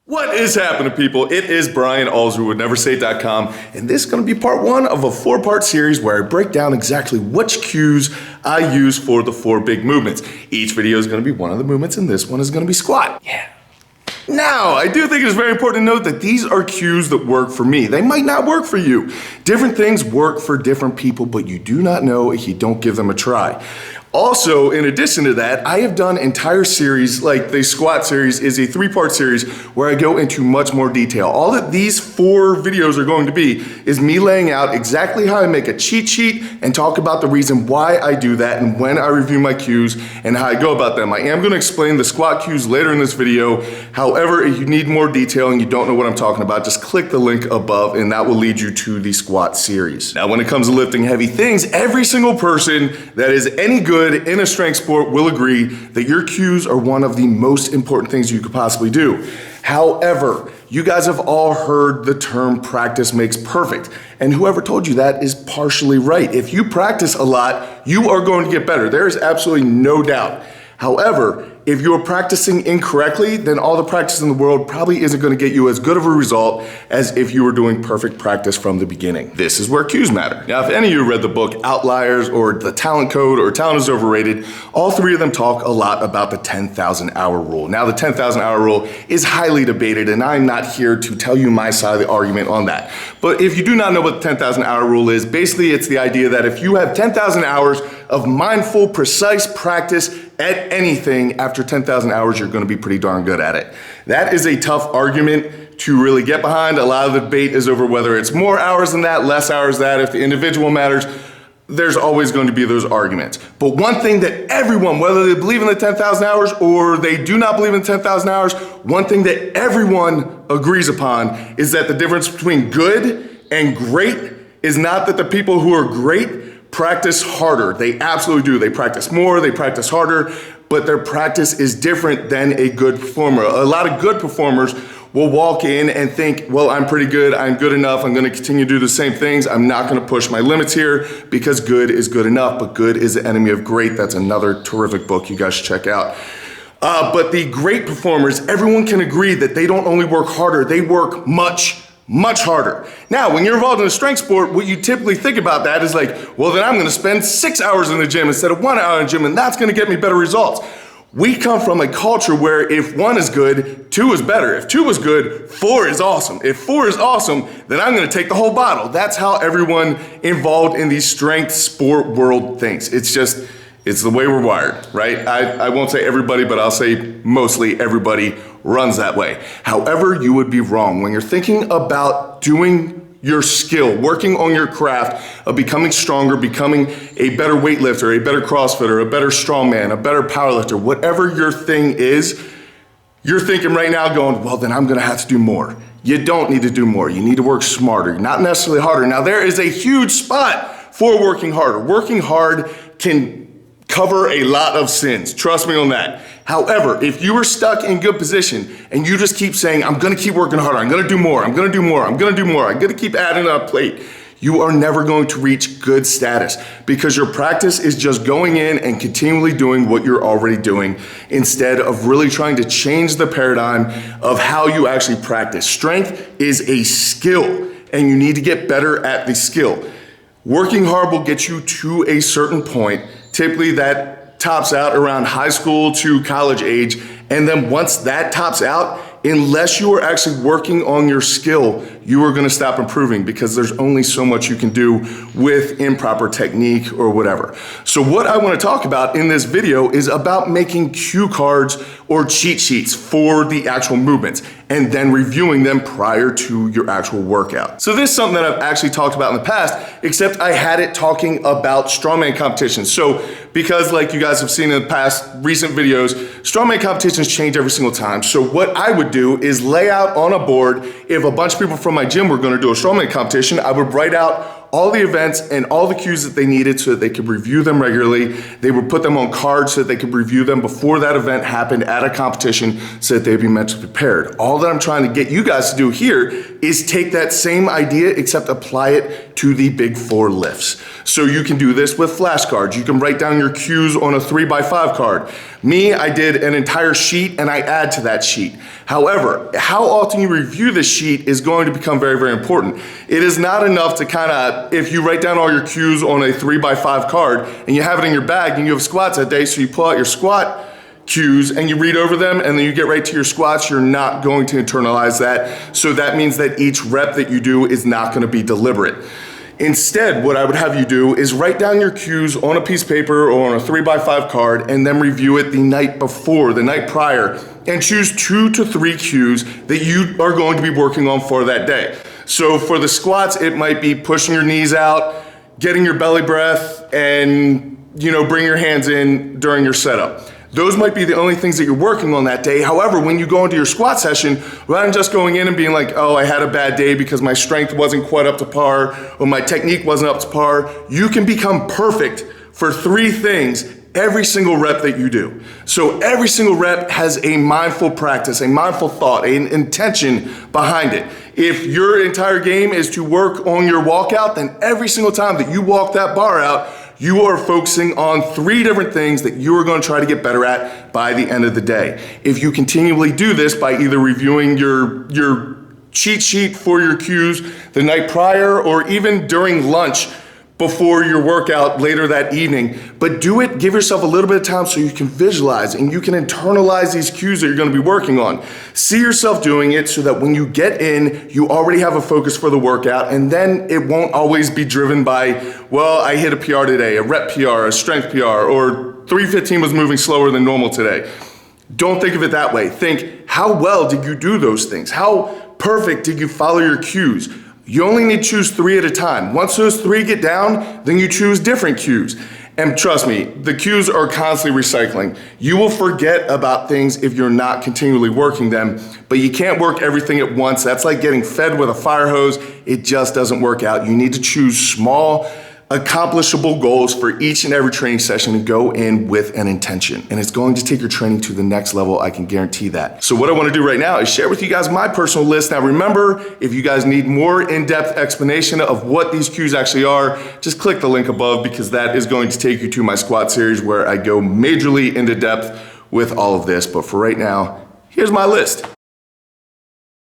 What is happening, people? It is Brian Alsruhe with NeverSay.com, and this is going to be part one of a four-part series where I break down exactly which cues I use for the four big movements. Each video is going to be one of the movements, and this one is going to be squat. Yeah. Now, I do think it's very important to note that these are cues that work for me. They might not work for you. Different things work for different people, but you do not know if you don't give them a try. Also, in addition to that, I have done entire series, like the squat series is a three-part series where I go into much more detail. All that these four videos are going to be is me laying out exactly how I make a cheat sheet and talk about the reason why I do that and when I review my cues and how I go about them. I am going to explain the squat cues later in this video. However, if you need more detail and you don't know what I'm talking about, just click the link above and that will lead you to the squat series. Now, when it comes to lifting heavy things, every single person that is any good in a strength sport will agree that your cues are one of the most important things you could possibly do. However, you guys have all heard the term practice makes perfect, and whoever told you that is partially right. If you practice a lot, you are going to get better. There is absolutely no doubt. However, if you're practicing incorrectly, then all the practice in the world probably isn't going to get you as good of a result as if you were doing perfect practice from the beginning. This is where cues matter. Now, if any of you read the book Outliers or The Talent Code or Talent is Overrated, all three of them talk a lot about the 10,000 hour rule. Now, the 10,000 hour rule is highly debated, and I'm not here to tell you my side of the argument on that. But if you do not know what the 10,000 hour rule is, basically it's the idea that if you have 10,000 hours of mindful, precise practice at anything, after 10,000 hours, you're going to be pretty darn good at it. That is a tough argument to really get behind. A lot of the debate is over whether it's more hours than that, less hours than that, if the individual matters. There's always going to be those arguments. But one thing that everyone, whether they believe in the 10,000 hours or they do not believe in 10,000 hours, one thing that everyone agrees upon is that the difference between good and great is not that the people who are great practice harder. They absolutely do. They practice more, they practice harder, but their practice is different than a good performer. A lot of good performers will walk in and think, well, I'm pretty good, I'm good enough, I'm gonna continue to do the same things, I'm not gonna push my limits here because good is good enough, but good is the enemy of great. That's another terrific book you guys should check out. But the great performers, everyone can agree that they don't only work harder, they work much harder. Now, when you're involved in a strength sport, what you typically think about that is like, well, then I'm gonna spend 6 hours in the gym instead of 1 hour in the gym, and that's gonna get me better results. We come from a culture where if 1 is good, 2 is better. If 2 is good, 4 is awesome. If 4 is awesome, then I'm gonna take the whole bottle. That's how everyone involved in the strength sport world thinks. It's the way we're wired, right? I won't say everybody, but I'll say mostly everybody runs that way. However, you would be wrong. When you're thinking about doing your skill, working on your craft of becoming stronger, becoming a better weightlifter, a better CrossFitter, a better strongman, a better powerlifter, whatever your thing is, you're thinking right now going, well, then I'm gonna have to do more. You don't need to do more. You need to work smarter, not necessarily harder. Now, there is a huge spot for working harder. Working hard can cover a lot of sins. Trust me on that. However, if you are stuck in good position and you just keep saying, I'm gonna keep working harder, I'm gonna do more, I'm gonna do more, I'm gonna do more, I'm gonna keep adding up plate, you are never going to reach good status because your practice is just going in and continually doing what you're already doing instead of really trying to change the paradigm of how you actually practice. Strength is a skill and you need to get better at the skill. Working hard will get you to a certain point. Typically that tops out around high school to college age. And then once that tops out, unless you are actually working on your skill, you are gonna stop improving because there's only so much you can do with improper technique or whatever. So what I wanna talk about in this video is about making cue cards or cheat sheets for the actual movements and then reviewing them prior to your actual workout. So this is something that I've actually talked about in the past, except I had it talking about strongman competitions. So because like you guys have seen in the past recent videos, strongman competitions change every single time. So what I would do is lay out on a board, if a bunch of people from my gym were gonna do a strongman competition, I would write out all the events and all the cues that they needed so that they could review them regularly. They would put them on cards so that they could review them before that event happened at a competition so that they'd be mentally prepared. All that I'm trying to get you guys to do here is take that same idea except apply it to the big 4 lifts. So you can do this with flashcards. You can write down your cues on a 3x5 card. Me, I did an entire sheet and I add to that sheet. However, how often you review the sheet is going to become very, very important. It is not enough to kind of, if you write down all your cues on a 3x5 card and you have it in your bag and you have squats that day, so you pull out your squat cues and you read over them and then you get right to your squats, you're not going to internalize that. So that means that each rep that you do is not going to be deliberate. Instead, what I would have you do is write down your cues on a piece of paper or on a 3x5 card and then review it the night before, the night prior, and choose 2 to 3 cues that you are going to be working on for that day. So for the squats, it might be pushing your knees out, getting your belly breath, and bring your hands in during your setup. Those might be the only things that you're working on that day. However, when you go into your squat session, rather than just going in and being like, oh, I had a bad day because my strength wasn't quite up to par or my technique wasn't up to par, you can become perfect for 3 things every single rep that you do. So every single rep has a mindful practice, a mindful thought, an intention behind it. If your entire game is to work on your walkout, then every single time that you walk that bar out, you are focusing on 3 different things that you are going to try to get better at by the end of the day. If you continually do this by either reviewing your cheat sheet for your cues the night prior or even during lunch before your workout later that evening, but do it, give yourself a little bit of time so you can visualize and you can internalize these cues that you're going to be working on. See yourself doing it so that when you get in, you already have a focus for the workout, and then it won't always be driven by, well, I hit a PR today, a rep PR, a strength PR, or 315 was moving slower than normal today. Don't think of it that way. Think, how well did you do those things? How perfect did you follow your cues? You only need to choose 3 at a time. Once those 3 get down, then you choose different cues. And trust me, the cues are constantly recycling. You will forget about things if you're not continually working them, but you can't work everything at once. That's like getting fed with a fire hose. It just doesn't work out. You need to choose small, accomplishable goals for each and every training session and go in with an intention. And it's going to take your training to the next level, I can guarantee that. So what I want to do right now is share with you guys my personal list. Now remember, if you guys need more in-depth explanation of what these cues actually are, just click the link above because that is going to take you to my squat series where I go majorly into depth with all of this. But for right now, here's my list.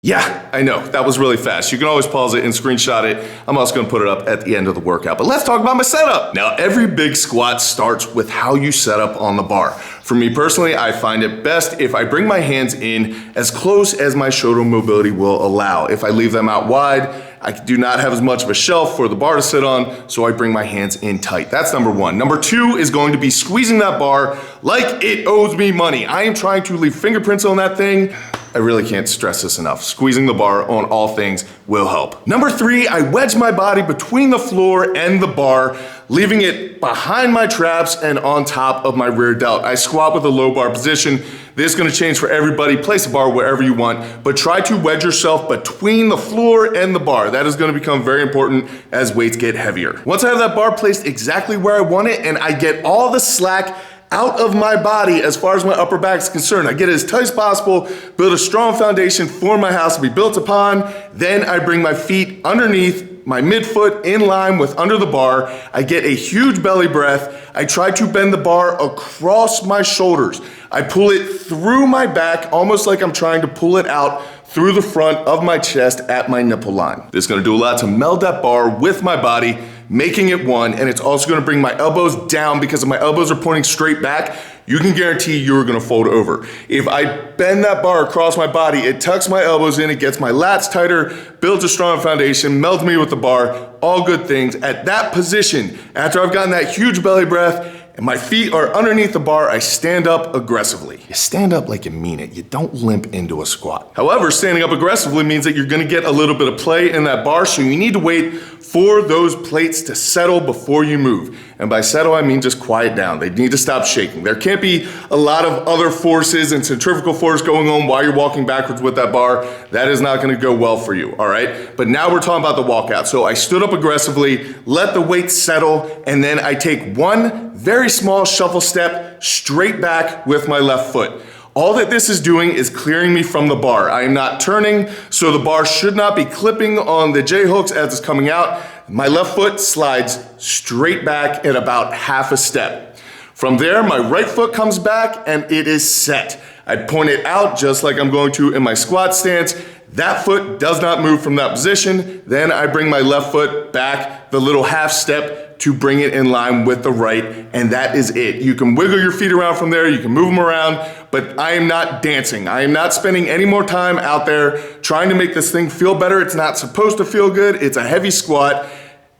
Yeah, I know, that was really fast. You can always pause it and screenshot it. I'm also gonna put it up at the end of the workout. But let's talk about my setup. Now, every big squat starts with how you set up on the bar. For me personally, I find it best if I bring my hands in as close as my shoulder mobility will allow. If I leave them out wide, I do not have as much of a shelf for the bar to sit on, so I bring my hands in tight. That's number 1. Number 2 is going to be squeezing that bar like it owes me money. I am trying to leave fingerprints on that thing. I really can't stress this enough. Squeezing the bar on all things will help. Number 3, I wedge my body between the floor and the bar, leaving it behind my traps and on top of my rear delt. I squat with a low bar position. This is gonna change for everybody. Place the bar wherever you want, but try to wedge yourself between the floor and the bar. That is gonna become very important as weights get heavier. Once I have that bar placed exactly where I want it and I get all the slack out of my body as far as my upper back is concerned, I get it as tight as possible, build a strong foundation for my house to be built upon, then I bring my feet underneath my midfoot in line with under the bar. I get a huge belly breath. I try to bend the bar across my shoulders. I pull it through my back, almost like I'm trying to pull it out through the front of my chest at my nipple line. This is gonna do a lot to meld that bar with my body, making it one, and it's also gonna bring my elbows down because if my elbows are pointing straight back, you can guarantee you're gonna fold over. If I bend that bar across my body, it tucks my elbows in, it gets my lats tighter, builds a strong foundation, melds me with the bar, all good things. At that position, after I've gotten that huge belly breath, and my feet are underneath the bar, I stand up aggressively. You stand up like you mean it. You don't limp into a squat. However, standing up aggressively means that you're gonna get a little bit of play in that bar, so you need to wait for those plates to settle before you move. And by settle, I mean just quiet down. They need to stop shaking. There can't be a lot of other forces and centrifugal force going on while you're walking backwards with that bar. That is not gonna go well for you, all right? But now we're talking about the walkout. So I stood up aggressively, let the weight settle, and then I take one very small shuffle step straight back with my left foot. All that this is doing is clearing me from the bar. I am not turning, so the bar should not be clipping on the J-hooks as it's coming out. My left foot slides straight back at about half a step. From there, my right foot comes back and it is set. I point it out just like I'm going to in my squat stance. That foot does not move from that position. Then I bring my left foot back the little half step to bring it in line with the right, and that is it. You can wiggle your feet around from there, you can move them around, but I am not dancing. I am not spending any more time out there trying to make this thing feel better. It's not supposed to feel good. It's a heavy squat.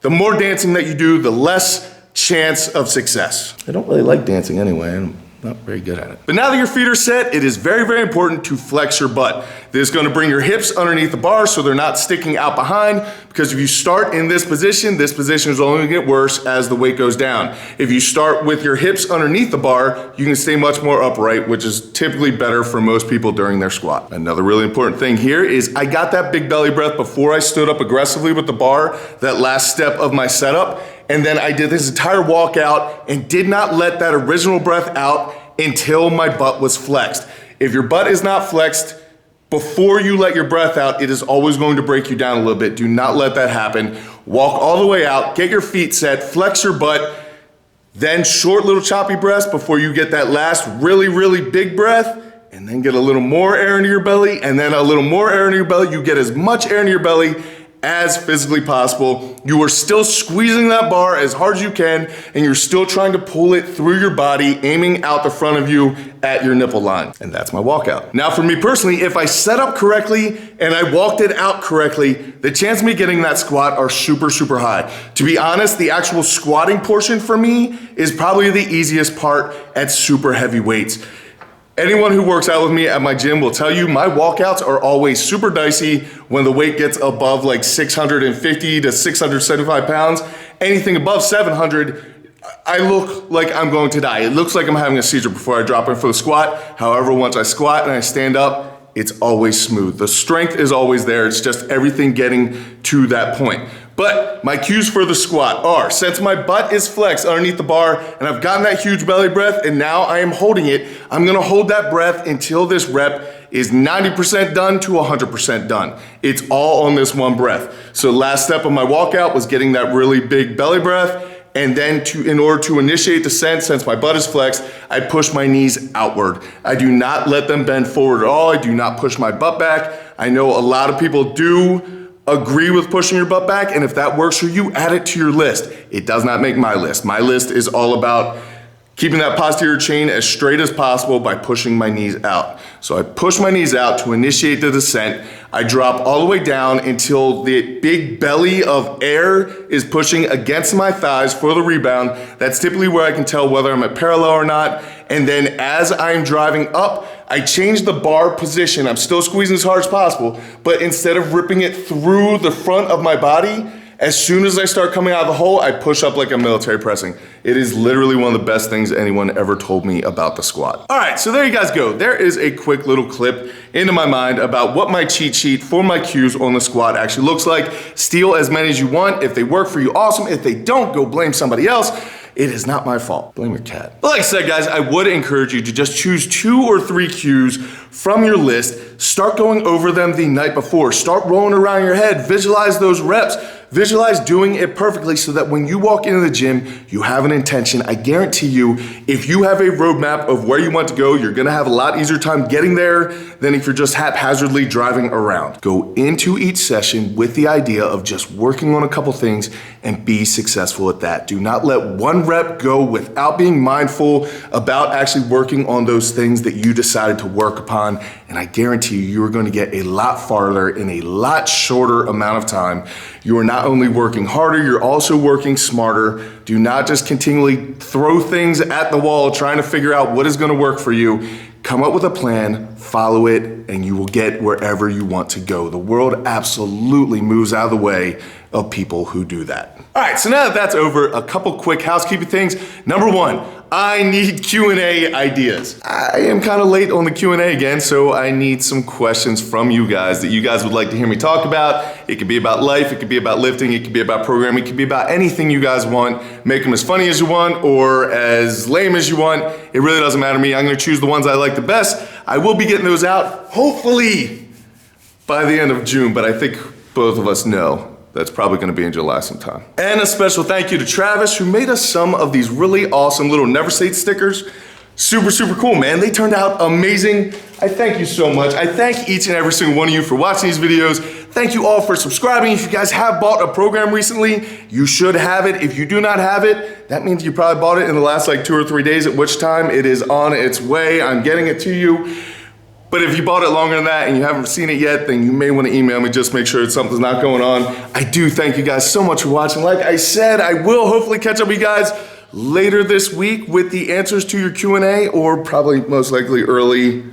The more dancing that you do, the less chance of success. I don't really like dancing anyway. I'm not very good at it. But now that your feet are set, it is very, very important to flex your butt. This is gonna bring your hips underneath the bar so they're not sticking out behind, because if you start in this position is only gonna get worse as the weight goes down. If you start with your hips underneath the bar, you can stay much more upright, which is typically better for most people during their squat. Another really important thing here is I got that big belly breath before I stood up aggressively with the bar, that last step of my setup. And then I did this entire walkout and did not let that original breath out until my butt was flexed. If your butt is not flexed before you let your breath out, it is always going to break you down a little bit. Do not let that happen. Walk all the way out, get your feet set, flex your butt, then short little choppy breaths before you get that last really, really big breath, and then get a little more air into your belly, and then a little more air into your belly. You get as much air into your belly as physically possible. You are still squeezing that bar as hard as you can, and you're still trying to pull it through your body, aiming out the front of you at your nipple line. And that's my walkout. Now for me personally, if I set up correctly and I walked it out correctly, the chance of me getting that squat are super, super high. To be honest, the actual squatting portion for me is probably the easiest part at super heavy weights. Anyone who works out with me at my gym will tell you my walkouts are always super dicey when the weight gets above like 650 to 675 pounds. Anything above 700, I look like I'm going to die. It looks like I'm having a seizure before I drop in for the squat. However, once I squat and I stand up, it's always smooth. The strength is always there. It's just everything getting to that point. But my cues for the squat are, since my butt is flexed underneath the bar and I've gotten that huge belly breath and now I am holding it, I'm gonna hold that breath until this rep is 90% done to 100% done. It's all on this one breath. So last step of my walkout was getting that really big belly breath, and then in order to initiate descent, since my butt is flexed, I push my knees outward. I do not let them bend forward at all. I do not push my butt back. I know a lot of people do agree with pushing your butt back, and if that works for you, add it to your list. It does not make my list. My list is all about keeping that posterior chain as straight as possible by pushing my knees out. So I push my knees out to initiate the descent. I drop all the way down until the big belly of air is pushing against my thighs for the rebound. That's typically where I can tell whether I'm at parallel or not. And then as I'm driving up, I change the bar position. I'm still squeezing as hard as possible, but instead of ripping it through the front of my body, as soon as I start coming out of the hole, I push up like I'm military pressing. It is literally one of the best things anyone ever told me about the squat. All right, so there you guys go. There is a quick little clip into my mind about what my cheat sheet for my cues on the squat actually looks like. Steal as many as you want. If they work for you, awesome. If they don't, go blame somebody else. It is not my fault. Blame your cat. But like I said, guys, I would encourage you to just choose 2 or 3 cues from your list. Start going over them the night before. Start rolling around your head. Visualize those reps. Visualize doing it perfectly so that when you walk into the gym, you have an intention. I guarantee you, if you have a roadmap of where you want to go, you're gonna have a lot easier time getting there than if you're just haphazardly driving around. Go into each session with the idea of just working on a couple things and be successful at that. Do not let one rep go without being mindful about actually working on those things that you decided to work upon. And I guarantee you, you are going to get a lot farther in a lot shorter amount of time. You are not only working harder, you're also working smarter. Do not just continually throw things at the wall trying to figure out what is going to work for you. Come up with a plan, follow it, and you will get wherever you want to go. The world absolutely moves out of the way of people who do that. All right, so now that that's over, a couple quick housekeeping things. Number 1, I need Q&A ideas. I am kind of late on the Q&A again, so I need some questions from you guys that you guys would like to hear me talk about. It could be about life, it could be about lifting, it could be about programming, it could be about anything you guys want. Make them as funny as you want or as lame as you want. It really doesn't matter to me. I'm gonna choose the ones I like the best. I will be getting those out, hopefully, by the end of June, but I think both of us know that's probably gonna be in July sometime. And a special thank you to Travis, who made us some of these really awesome little Never Say stickers. Super, super cool, man. They turned out amazing. I thank you so much. I thank each and every single one of you for watching these videos. Thank you all for subscribing. If you guys have bought a program recently, you should have it. If you do not have it, that means you probably bought it in the last like 2 or 3 days, at which time it is on its way. I'm getting it to you. But if you bought it longer than that and you haven't seen it yet, then you may want to email me, just make sure something's not going on. I do thank you guys so much for watching. Like I said, I will hopefully catch up with you guys later this week with the answers to your Q&A, or probably most likely early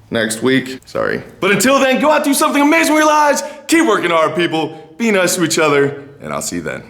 next week. Sorry. But until then, go out and do something amazing with your lives. Keep working hard, people. Be nice to each other, and I'll see you then.